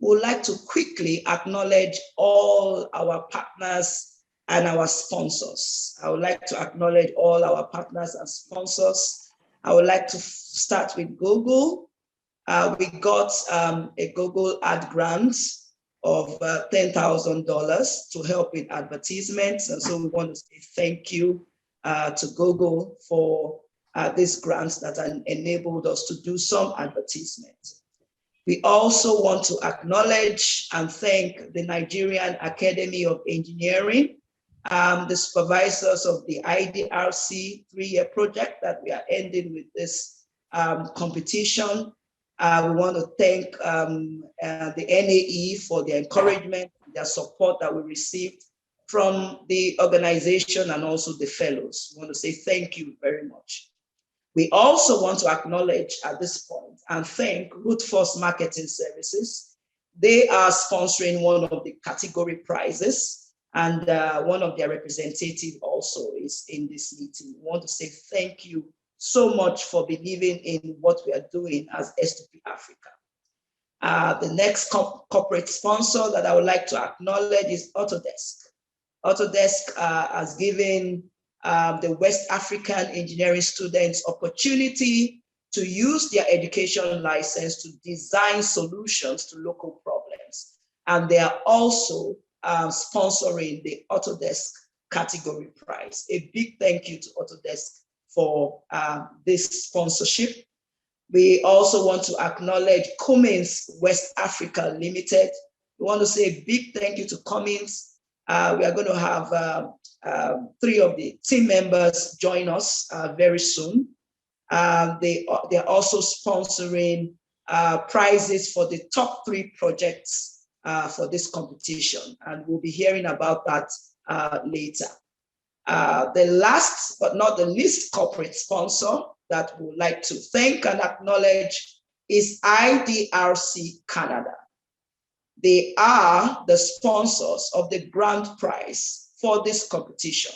we would like to quickly acknowledge all our partners and our sponsors. I would like to acknowledge all our partners and sponsors. I would like to start with Google. We got a Google ad grant of $10,000 to help in advertisements. And so we want to say thank you to Google for these grants that enabled us to do some advertisement. We also want to acknowledge and thank the Nigerian Academy of Engineering, the supervisors of the IDRC 3-year project that we are ending with this competition. We want to thank the NAE for their encouragement, their support that we received from the organization and also the fellows. We want to say thank you very much. We also want to acknowledge at this point and thank Root Force Marketing Services. They are sponsoring one of the category prizes, and one of their representatives also is in this meeting. We want to say thank you so much for believing in what we are doing as S2P Africa. The next corporate sponsor that I would like to acknowledge is Autodesk. Autodesk has given the West African engineering students opportunity to use their education license to design solutions to local problems. And they are also sponsoring the Autodesk category prize. A big thank you to Autodesk for this sponsorship. We also want to acknowledge Cummins West Africa Limited. We want to say a big thank you to Cummins. We are going to have 3 of the team members join us very soon. They're also sponsoring prizes for the top 3 projects for this competition, and we'll be hearing about that later. The last but not the least corporate sponsor that we would like to thank and acknowledge is IDRC Canada. They are the sponsors of the grand prize for this competition.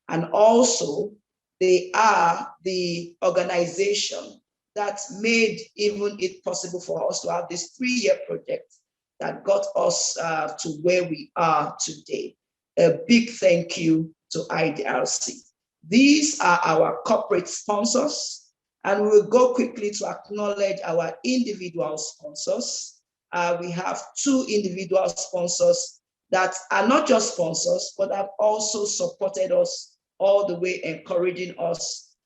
And also, they are the organization that made even it possible for us to have this 3-year project that got us to where we are today. A big thank you to IDRC. These are our corporate sponsors, and we will go quickly to acknowledge our individual sponsors. We have 2 individual sponsors that are not just sponsors, but have also supported us all the way, encouraging us,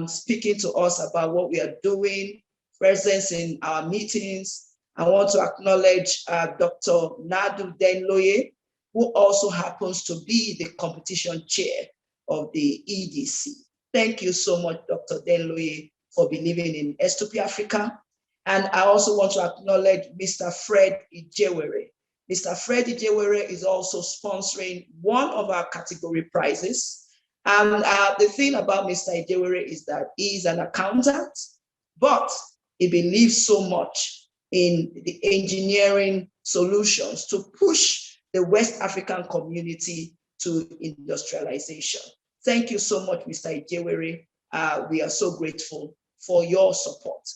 speaking to us about what we are doing, presence in our meetings. I want to acknowledge Dr. Nadu Denloye, who also happens to be the competition chair of the EDC. Thank you so much, Dr. Denloye, for believing in S2P Africa. And I also want to acknowledge Mr. Fred Ijewere. Mr. Fred Ijewere is also sponsoring one of our category prizes. And the thing about Mr. Ijewere is that he is an accountant, but he believes so much in the engineering solutions to push the West African community to industrialization. Thank you so much, Mr. Ijewere. We are so grateful for your support.